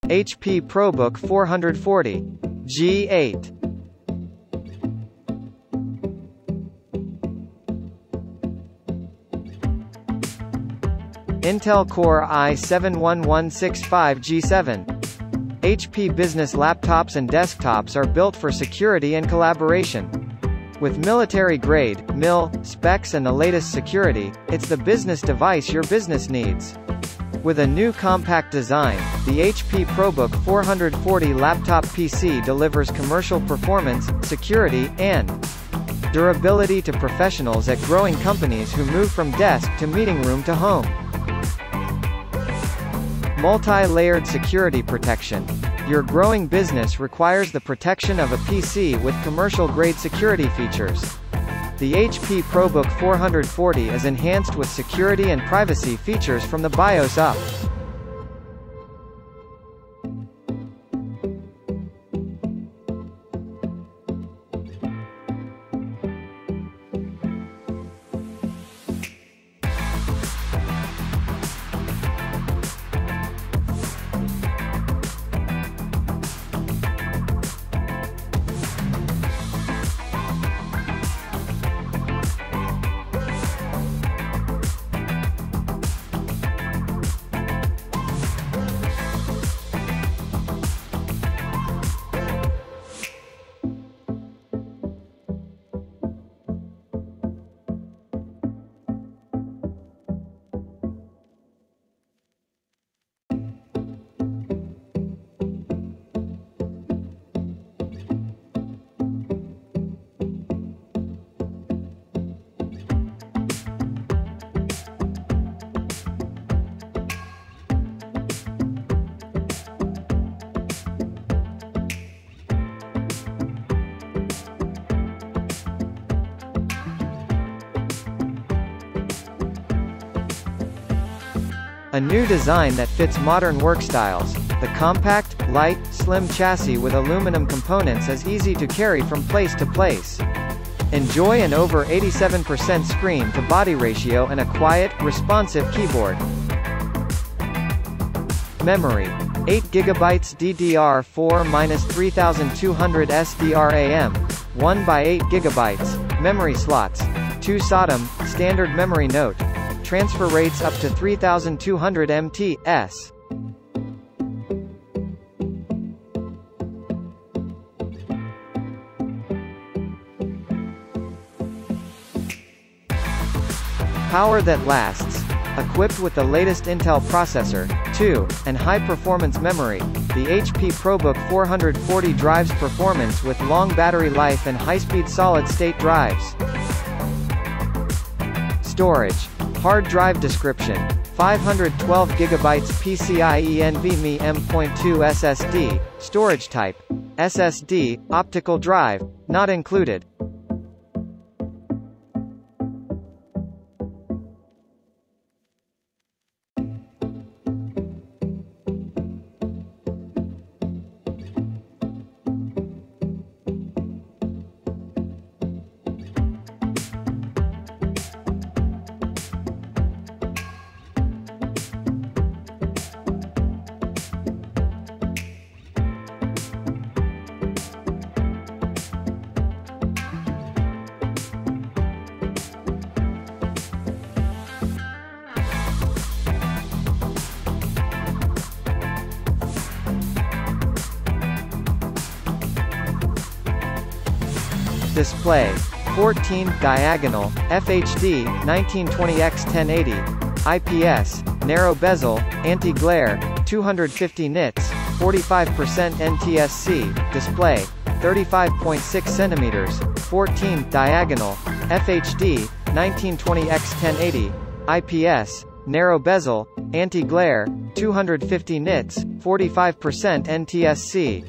HP ProBook 440. G8. Intel Core i7-1165G7. HP business laptops and desktops are built for security and collaboration. With military-grade (MIL) specs and the latest security, it's the business device your business needs. With a new compact design, the HP ProBook 440 laptop PC delivers commercial performance, security, and durability to professionals at growing companies who move from desk to meeting room to home. Multi-layered security protection. Your growing business requires the protection of a PC with commercial-grade security features. The HP ProBook 440 is enhanced with security and privacy features from the BIOS up. A new design that fits modern work styles. The compact, light, slim chassis with aluminum components is easy to carry from place to place. Enjoy an over 87% screen-to-body ratio and a quiet, responsive keyboard. Memory. 8GB DDR4-3200 SDRAM. 1x8GB. Memory slots. 2 SATA, standard memory note. Transfer rates up to 3200 ms. Power that lasts. Equipped with the latest Intel processor, 2, and high-performance memory, the HP ProBook 440 drives performance with long battery life and high-speed solid-state drives. Storage. Hard drive description. 512GB PCIe NVMe M.2 SSD. Storage type. SSD, optical drive, not included. Display. 14 diagonal, FHD, 1920x1080. IPS, narrow bezel, anti-glare, 250 nits, 45% NTSC, display, 35.6 cm, 14 diagonal, FHD, 1920x1080. IPS, narrow bezel, anti-glare, 250 nits, 45% NTSC.